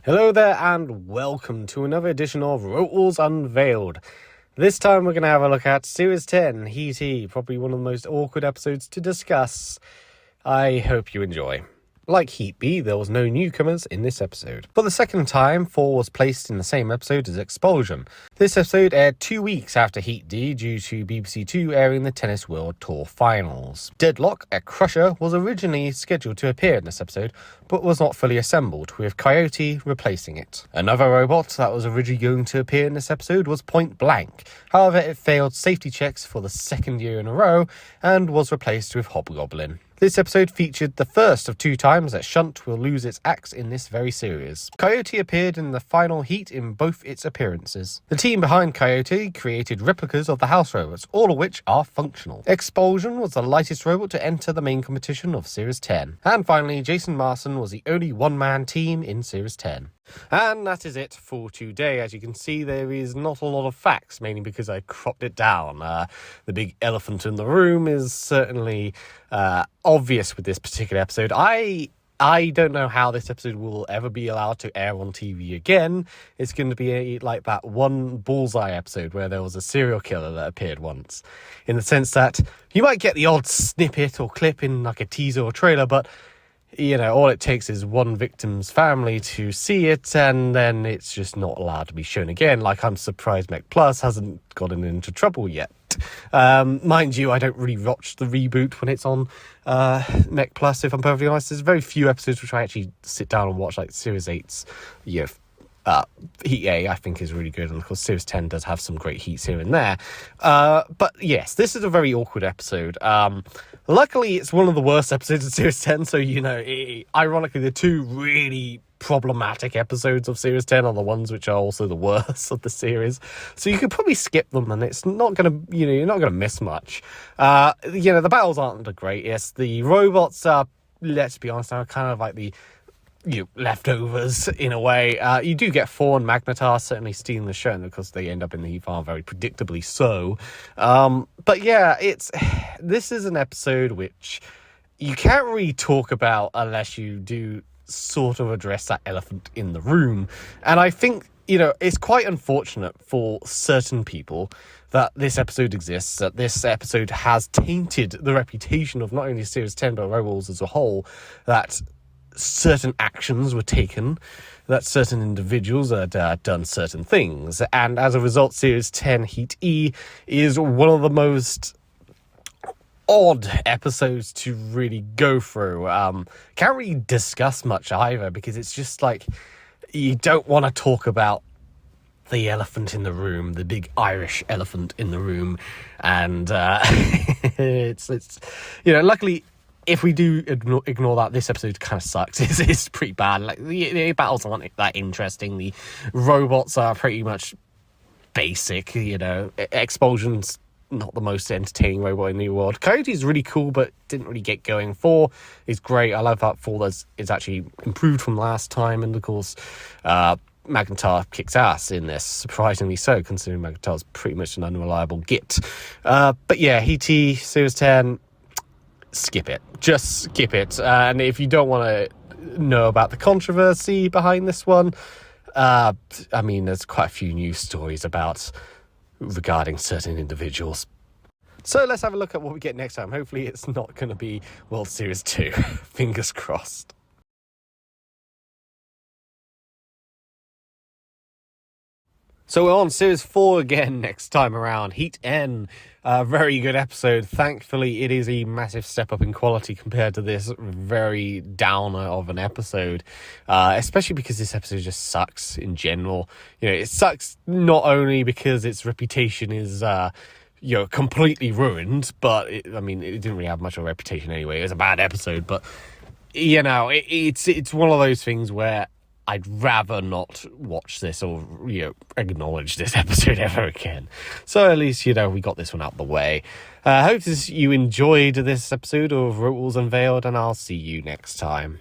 Hello there and welcome to another edition of Rules Unveiled. This time we're going to have a look at Series 10, Heat E, probably one of the most awkward episodes to discuss. I hope you enjoy. Like Heat B, there was no newcomers in this episode. For the second time, 4 was placed in the same episode as Expulsion. This episode aired 2 weeks after Heat D due to BBC Two airing the Tennis World Tour Finals. Deadlock, a crusher, was originally scheduled to appear in this episode, but was not fully assembled, with Coyote replacing it. Another robot that was originally going to appear in this episode was Point Blank. However, it failed safety checks for the second year in a row and was replaced with Hobgoblin. This episode featured the first of 2 times that Shunt will lose its axe in this very series. Coyote appeared in the final heat in both its appearances. The team behind Coyote created replicas of the house robots, all of which are functional. Expulsion was the lightest robot to enter the main competition of Series 10. And finally, Jason Marson was the only one-man team in Series 10. And that is it for today. As you can see, there is not a lot of facts, mainly because I cropped it down. The big elephant in the room is certainly obvious with this particular episode. I don't know how this episode will ever be allowed to air on TV again. It's going to be like that one Bullseye episode where there was a serial killer that appeared once. In the sense that you might get the odd snippet or clip in like a teaser or trailer, but you know, all it takes is one victim's family to see it, and then it's just not allowed to be shown again. Like, I'm surprised Mech Plus hasn't gotten into trouble yet. Mind you, I don't really watch the reboot when it's on Mech Plus, if I'm perfectly honest. There's very few episodes which I actually sit down and watch, like Series 8's, Heat A, I think, is really good, and of course Series 10 does have some great heats here and there. But yes, this is a very awkward episode. Luckily, it's one of the worst episodes of Series 10, so, you know, ironically, the 2 really problematic episodes of Series 10 are the ones which are also the worst of the series. So you could probably skip them, and it's not going to, you're not going to miss much. The battles aren't the greatest. The robots are, let's be honest, are kind of like the leftovers in a way. You do get Thor and Magnetar certainly stealing the show because they end up in the heat farm very predictably so. But yeah, this is an episode which you can't really talk about unless you do sort of address that elephant in the room. And I think, it's quite unfortunate for certain people that this episode exists, that this episode has tainted the reputation of not only Series 10 but Rebels as a whole, that certain actions were taken, that certain individuals had done certain things, and as a result, Series 10 Heat E is one of the most odd episodes to really go through. Can't really discuss much either, because it's just like, you don't want to talk about the elephant in the room, the big Irish elephant in the room, and it's luckily, if we do ignore that, this episode kind of sucks. It's pretty bad. Like, the battles aren't that interesting. The robots are pretty much basic, Expulsion's not the most entertaining robot in the world. Coyote's really cool, but didn't really get going. 4 is great. I love that 4 is actually improved from last time, and of course, Magnetar kicks ass in this, surprisingly so, considering Magnetar's pretty much an unreliable git. But yeah, Heat E, Series 10... skip it. Just skip it. And if you don't want to know about the controversy behind this one, there's quite a few news stories regarding certain individuals. So let's have a look at what we get next time. Hopefully it's not going to be World Series 2. Fingers crossed. So we're on Series 4 again next time around. Heat N. Very good episode. Thankfully, it is a massive step up in quality compared to this very downer of an episode. Especially because this episode just sucks in general. It sucks not only because its reputation is completely ruined, but it didn't really have much of a reputation anyway. It was a bad episode, but it's one of those things where I'd rather not watch this or, acknowledge this episode ever again. So at least, we got this one out of the way. I hope you enjoyed this episode of Rules Unveiled, and I'll see you next time.